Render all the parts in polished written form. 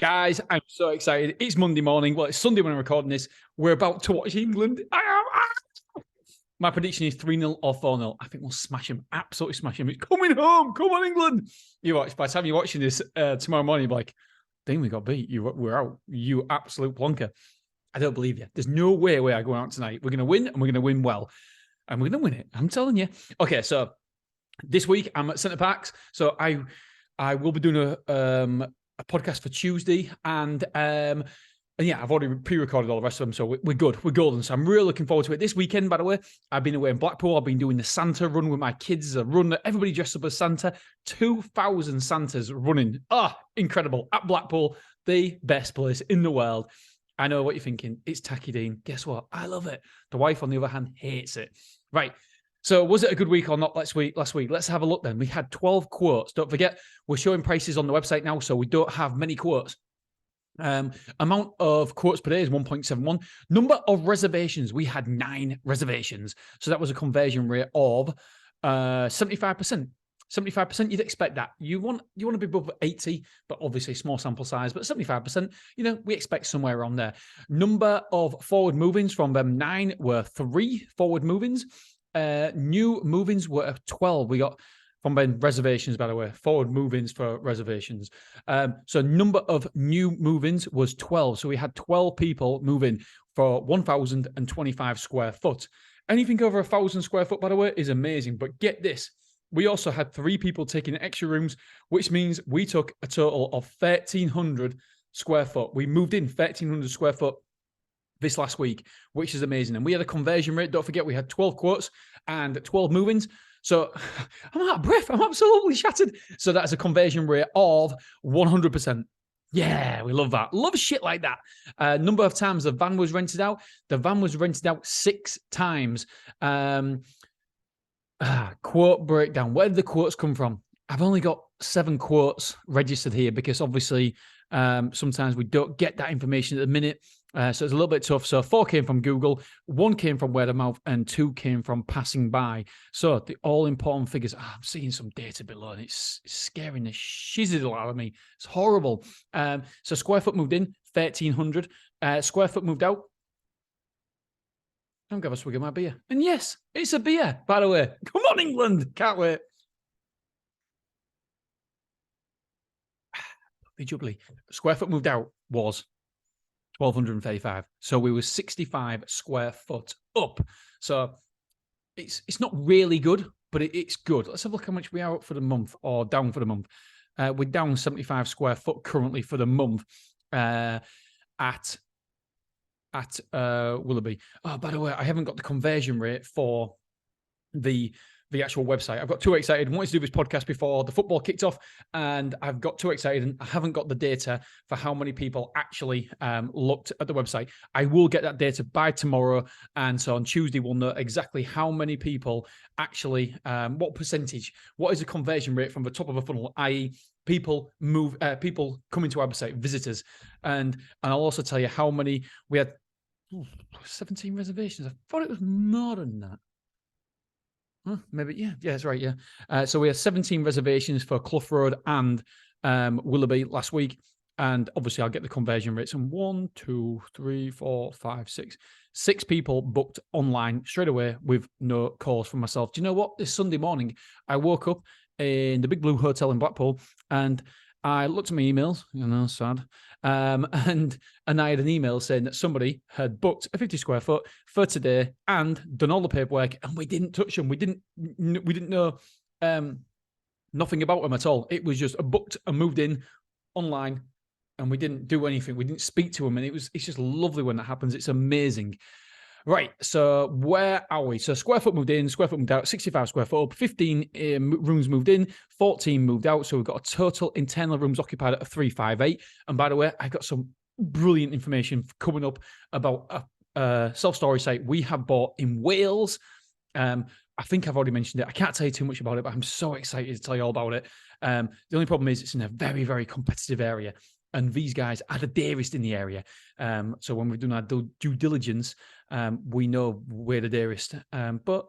Guys, I'm so excited. It's Monday morning. Well, it's Sunday when I'm recording this. We're about to watch England. My prediction is 3-0 or 4-0. I think we'll smash them. Absolutely smash them. It's coming home. Come on, England. You watch. By the time you're watching this tomorrow morning, you're like, dang, we got beat. We're out. You absolute plonker. I don't believe you. There's no way we're going out tonight. We're going to win, and we're going to win well. And we're going to win it. I'm telling you. Okay, so this week I'm at Centre Parks. So I will be doing a podcast for Tuesday, and yeah, I've already pre-recorded all the rest of them, so we're good. We're golden. So I'm really looking forward to it. This weekend, by the way, I've been away in Blackpool. I've been doing the Santa run with my kids. A run that everybody dressed up as Santa. 2,000 Santas running. Incredible. At Blackpool, the best place in the world. I know what you're thinking. It's tacky, Dean. Guess what? I love it. The wife, on the other hand, hates it. Right. So was it a good week or not last week? Let's have a look then. We had 12 quotes. Don't forget, we're showing prices on the website now, so we don't have many quotes. Amount of quotes per day is 1.71. Number of reservations, we had 9 reservations. So that was a conversion rate of 75%. 75%, you'd expect that. You want to be above 80, but obviously small sample size, but 75%, we expect somewhere around there. Number of forward move-ins from them 9 were 3 forward move-ins. New move-ins were 12. We got from reservations, by the way, forward move-ins for reservations. So number of new move-ins was 12. So we had 12 people move in for 1,025 square foot. Anything over 1,000 square foot, by the way, is amazing. But get this, we also had 3 people taking extra rooms, which means we took a total of 1,300 square foot. We moved in 1,300 square foot this last week, which is amazing. And we had a conversion rate. Don't forget, we had 12 quotes and 12 move-ins. So I'm out of breath. I'm absolutely shattered. So that's a conversion rate of 100%. Yeah, we love that. Love shit like that. Number of times the van was rented out. The van was rented out 6 times. Quote breakdown. Where did the quotes come from? I've only got 7 quotes registered here because obviously sometimes we don't get that information at the minute. So it's a little bit tough. So 4 came from Google, 1 came from word of mouth, and 2 came from passing by. So the all-important figures, I'm seeing some data below, and it's scaring the shizzle out of me. It's horrible. So square foot moved in, 1,300. Square foot moved out. I'm going to have a swig of my beer. And yes, it's a beer, by the way. Come on, England. Can't wait. Jubbly. Square foot moved out was 1,235. So we were 65 square foot up. So it's not really good, but it's good. Let's have a look how much we are up for the month or down for the month. We're down 75 square foot currently for the month at Willerby. Oh, by the way, I haven't got the conversion rate for the actual website. I've got too excited. I wanted to do this podcast before the football kicked off, and I've got too excited, and I haven't got the data for how many people actually looked at the website. I will get that data by tomorrow, and so on Tuesday we'll know exactly how many people actually, what percentage, what is the conversion rate from the top of a funnel, i.e. people coming to our website, visitors, and I'll also tell you how many we had. 17 reservations. I thought it was more than that. Maybe, yeah, that's right, yeah. So we had 17 reservations for Clough Road and Willerby last week, and obviously I'll get the conversion rates. And 1, 2, 3, 4, 5, 6. 6 people booked online straight away with no calls from myself. Do you know what? This Sunday morning, I woke up in the Big Blue Hotel in Blackpool, and I looked at my emails, sad, and I had an email saying that somebody had booked a 50 square foot for today and done all the paperwork, and we didn't touch them. We didn't know nothing about them at all. It was just booked and moved in online, and we didn't do anything. We didn't speak to them, and it's just lovely when that happens. It's amazing. Right, so where are we? So square foot moved in, square foot moved out, 65 square foot up, 15 rooms moved in, 14 moved out. So we've got a total internal rooms occupied at 358. And by the way, I got some brilliant information coming up about a self-storage site we have bought in Wales. I think I've already mentioned it. I can't tell you too much about it, but I'm so excited to tell you all about it. The only problem is it's in a very, very competitive area. And these guys are the dearest in the area. So when we're doing our due diligence, we know we're the dearest. But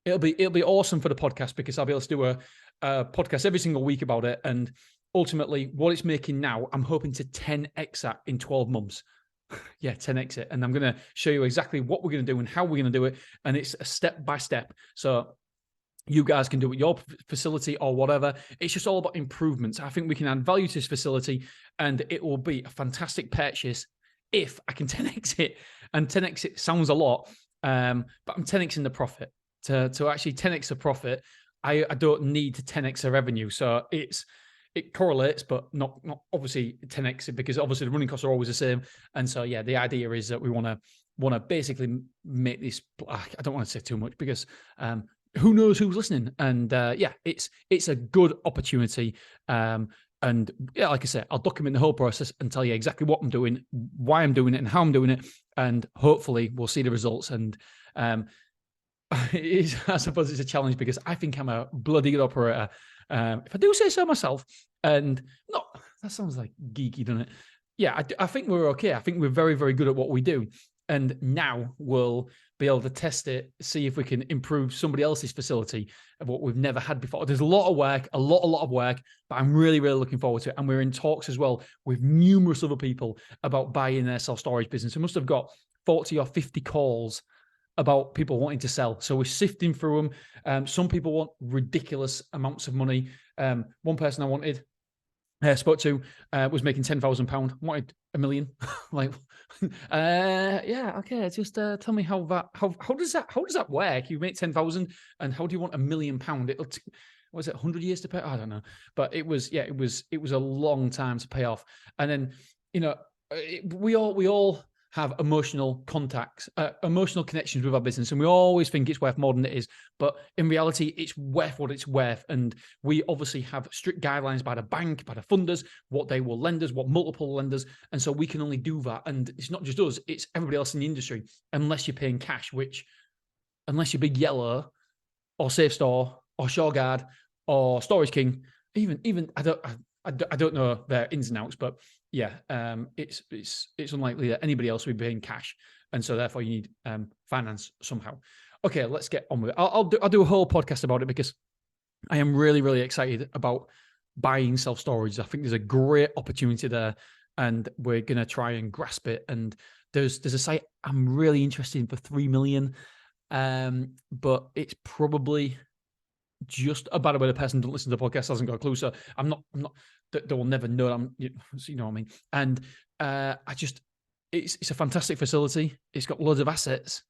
it'll be awesome for the podcast because I'll be able to do a podcast every single week about it. And ultimately, what it's making now, I'm hoping to 10x that in 12 months. Yeah, 10x it. And I'm going to show you exactly what we're going to do and how we're going to do it. And it's a step by step. So you guys can do it with your facility or whatever. It's just all about improvements. I think we can add value to this facility, and it will be a fantastic purchase if I can 10x it. And 10x it sounds a lot, but I'm 10xing the profit. To actually 10x the profit, I don't need to 10x the revenue. So it correlates, but not obviously 10x it, because obviously the running costs are always the same. And so yeah, the idea is that we want to basically make this. I don't want to say too much because who knows who's listening? And yeah, it's a good opportunity. And yeah, like I said, I'll document the whole process and tell you exactly what I'm doing, why I'm doing it, and how I'm doing it. And hopefully we'll see the results. And I suppose it's a challenge because I think I'm a bloody good operator. If I do say so myself, and not, that sounds like geeky, doesn't it? Yeah, I think we're okay. I think we're very, very good at what we do. And now we'll be able to test it, see if we can improve somebody else's facility of what we've never had before. There's a lot of work, a lot of work, but I'm really, really looking forward to it. And we're in talks as well with numerous other people about buying their self-storage business. We must have got 40 or 50 calls about people wanting to sell. So we're sifting through them. Some people want ridiculous amounts of money. One person I spoke to was making £10,000, wanted $1 million. Like, yeah, okay. Just tell me how does that work? You make 10,000, and how do you want £1 million? Was it 100 years to pay? I don't know, but it was a long time to pay off. And then we all have emotional contacts, emotional connections with our business. And we always think it's worth more than it is. But in reality, it's worth what it's worth. And we obviously have strict guidelines by the bank, by the funders, what they will lend us, what multiple lenders. And so we can only do that. And it's not just us, it's everybody else in the industry, unless you're paying cash, which, unless you're Big Yellow or Safe Store or Shoreguard or Storage King, even I don't know their ins and outs, but yeah, it's unlikely that anybody else will be paying cash, and so therefore you need finance somehow. Okay, let's get on with it. I'll do a whole podcast about it because I am really, really excited about buying self-storage. I think there's a great opportunity there, and we're gonna try and grasp it. And there's a site I'm really interested in for $3 million, but it's probably just about where the person doesn't listen to the podcast hasn't got a clue. So I'm not they will never know. You know what I mean? And it's a fantastic facility. It's got loads of assets,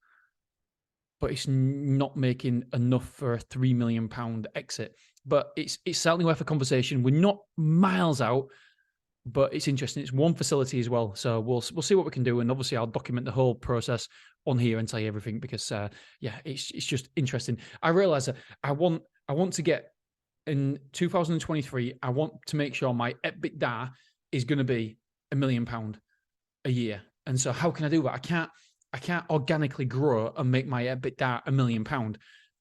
but it's not making enough for a £3 million exit. But it's certainly worth a conversation. We're not miles out, but it's interesting. It's one facility as well. So we'll see what we can do. And obviously I'll document the whole process on here and tell you everything because yeah, it's just interesting. I realize that I want to get in 2023, I want to make sure my EBITDA is going to be £1 million a year. And so how can I do that? I can't organically grow and make my EBITDA £1 million.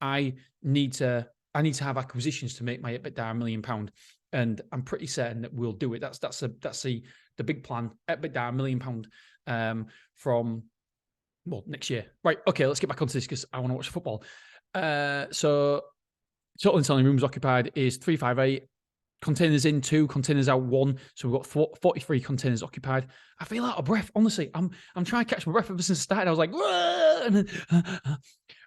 I need to have acquisitions to make my EBITDA £1 million. And I'm pretty certain that we'll do it. That's the big plan. EBITDA £1 million from next year. Right. Okay. Let's get back onto this because I want to watch football. So total and selling rooms occupied is 358. Containers in 2, containers out 1. So we've got 43 containers occupied. I feel out of breath. Honestly, I'm trying to catch my breath ever since I started. I was like, and then,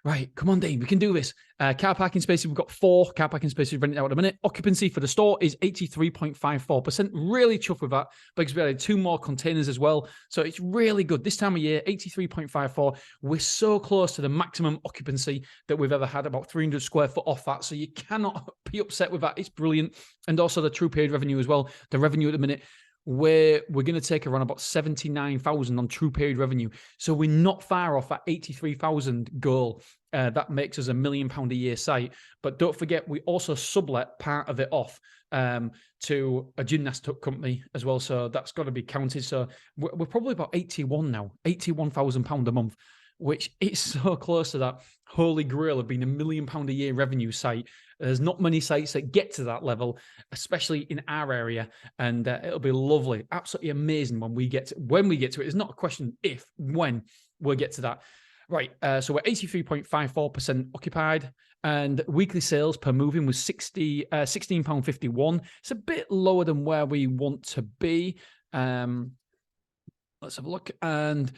right, come on, Dean, we can do this. Car parking spaces, we've got 4 car parking spaces rented out at a minute. Occupancy for the store is 83.54%. Really chuffed with that because we added 2 more containers as well. So it's really good. This time of year, 83.54. We're so close to the maximum occupancy that we've ever had, about 300 square foot off that. So you cannot be upset with that. It's brilliant. And also the true paid revenue as well. The revenue at the minute, we're going to take around about 79,000 on true paid revenue. So we're not far off that 83,000 goal. That makes us £1 million a year site. But don't forget, we also sublet part of it off to a gymnast company as well. So that's got to be counted. So we're probably about 81 now, £81,000 a month, which is so close to that holy grail of being £1 million a year revenue site. There's not many sites that get to that level, especially in our area, and it'll be lovely, absolutely amazing when we get to it. It's not a question if, when we'll get to that. Right. So we're 83.54% occupied, and weekly sales per moving was £16.51. It's a bit lower than where we want to be. Let's have a look. And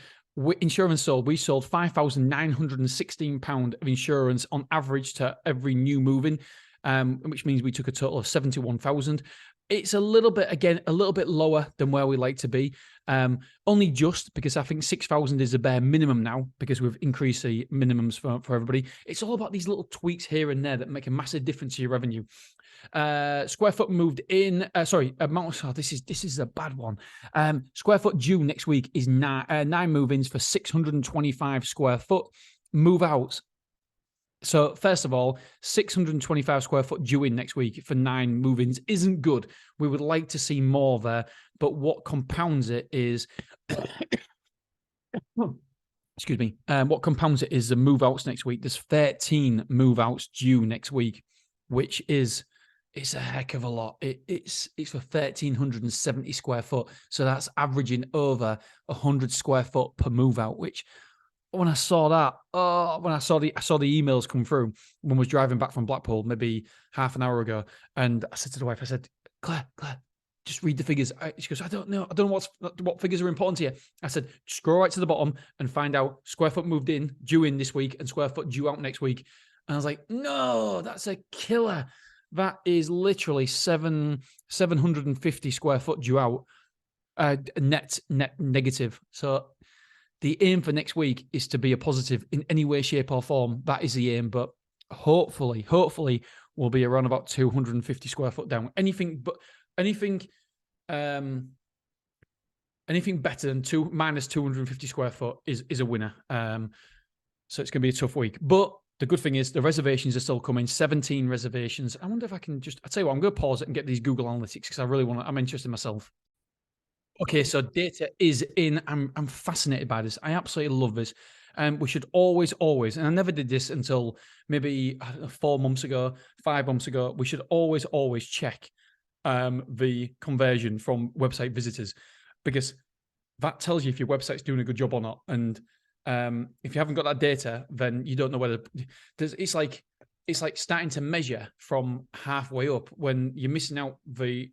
insurance sold. We sold £5,916 of insurance on average to every new moving, which means we took a total of 71,000. It's a little bit lower than where we like to be. Only just because I think 6,000 is the bare minimum now because we've increased the minimums for everybody. It's all about these little tweaks here and there that make a massive difference to your revenue. Square foot moved in. This is a bad one. Square foot due next week is nine move-ins for 625 square foot. Move outs. So first of all, 625 square foot due in next week for 9 move-ins isn't good. We would like to see more there, but what compounds it is, excuse me, what compounds it is the move-outs next week. There's 13 move-outs due next week, which is it's a heck of a lot. It's for 1,370 square foot, so that's averaging over 100 square foot per move-out, which. When I saw that, when I saw the emails come through when I was driving back from Blackpool, maybe half an hour ago, and I said to the wife, I said, Claire, just read the figures. She goes, I don't know what figures are important to you. I said, scroll right to the bottom and find out square foot moved in, due in this week, and square foot due out next week. And I was like, no, that's a killer. That is literally 750 square foot due out, net negative. So. The aim for next week is to be a positive in any way, shape, or form. That is the aim. But hopefully, we'll be around about 250 square foot down. Anything better than minus 250 square foot is a winner. So it's going to be a tough week. But the good thing is the reservations are still coming. 17 reservations. I wonder if I can I tell you what, I'm going to pause it and get these Google Analytics because I'm interested myself. Okay, so data is in. I'm fascinated by this. I absolutely love this. We should always, and I never did this until maybe 4 months ago, 5 months ago. We should always check the conversion from website visitors because that tells you if your website's doing a good job or not. And if you haven't got that data, then you don't know whether it's like starting to measure from halfway up when you're missing out the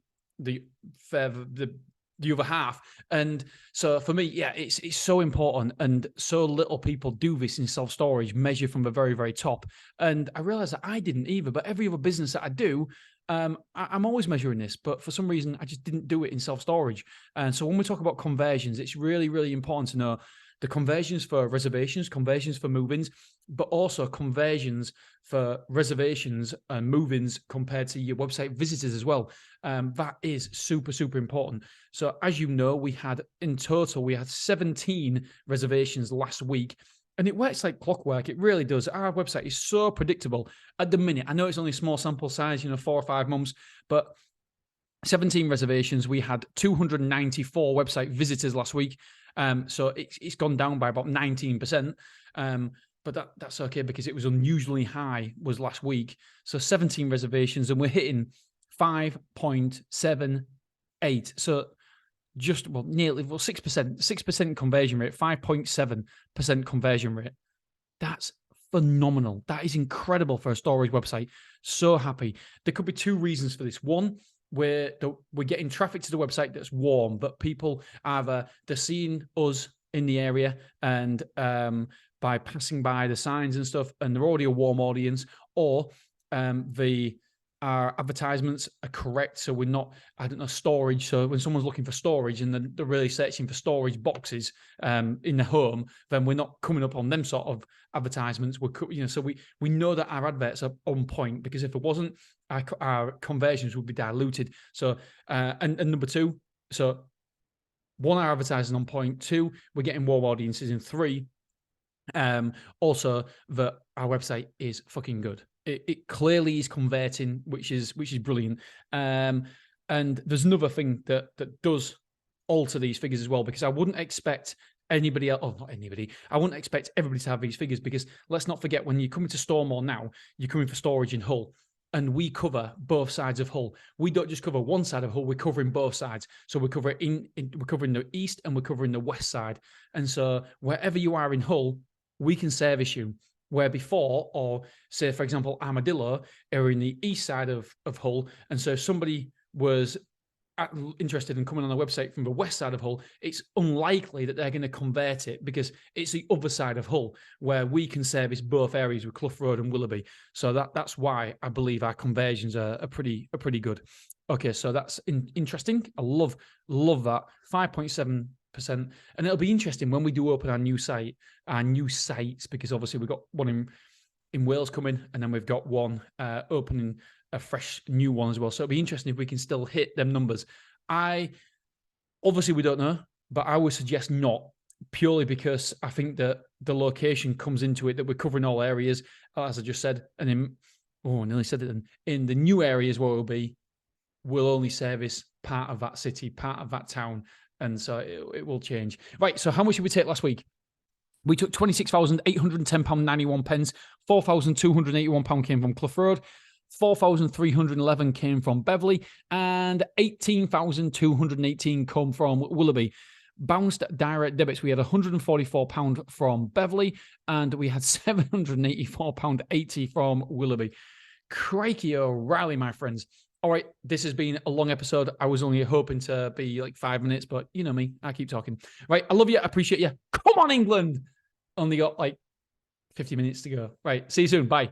other half. And so for me, yeah, it's so important, and so little people do this in self-storage, measure from the very, very top. And I realized that I didn't either, but every other business that I do, I'm always measuring this, but for some reason I just didn't do it in self-storage. And so when we talk about conversions, it's really, really important to know the conversions for reservations, conversions for move-ins, but also conversions for reservations and move-ins compared to your website visitors as well. That is super, super important. So as you know, we had 17 reservations last week, and it works like clockwork. It really does. Our website is so predictable at the minute. I know it's only a small sample size, 4 or 5 months, but 17 reservations. We had 294 website visitors last week. So it's gone down by about 19%. But that's okay because it was unusually high was last week. So 17 reservations, and we're hitting 5.78. So nearly 6% conversion rate, 5.7% conversion rate. That's phenomenal. That is incredible for a storage website. So happy. There could be 2 reasons for this. One, we're getting traffic to the website that's warm, that people they're seeing us in the area and by passing by the signs and stuff, and they're already a warm audience, or our advertisements are correct, so we're not, storage. So when someone's looking for storage and they're really searching for storage boxes in the home, then we're not coming up on them sort of advertisements. So we know that our adverts are on point, because if it wasn't, our conversions would be diluted. So and number 2, so 1, our advertising on point. 2, we're getting warm audiences. And 3, also that our website is fucking good. It clearly is converting, which is brilliant. And there's another thing that does alter these figures as well, because I wouldn't expect anybody else, not anybody, I wouldn't expect everybody to have these figures, because let's not forget, when you come into Stormore now, you're coming for storage in Hull, and we cover both sides of Hull. We don't just cover one side of Hull, we're covering both sides. So we're covering the east and we're covering the west side. And so wherever you are in Hull, we can service you. Where before, or say, for example, Armadillo are in the east side of Hull. And so if somebody was interested in coming on the website from the west side of Hull, it's unlikely that they're going to convert it because it's the other side of Hull where we can service both areas with Clough Road and Willerby. So that's why I believe our conversions are pretty good. Okay, so that's interesting. I love that. 5.7%. And it'll be interesting when we do open our new sites, because obviously we've got one in Wales coming, and then we've got one opening, a fresh new one as well. So it'll be interesting if we can still hit them numbers. Obviously we don't know, but I would suggest not, purely because I think that the location comes into it, that we're covering all areas, as I just said. And then, I nearly said it then. In the new areas where we'll only service part of that city, part of that town. And so it will change. Right, so how much did we take last week? We took £26,810.91. £4,281 came from Clough Road. 4,311 came from Beverley. And 18,218 come from Willerby. Bounced direct debits, we had £144 from Beverley. And we had £784.80 from Willerby. Crikey O'Reilly, my friends. All right, this has been a long episode. I was only hoping to be like 5 minutes, but you know me, I keep talking. Right, I love you. I appreciate you. Come on, England. Only got like 50 minutes to go. Right, see you soon. Bye.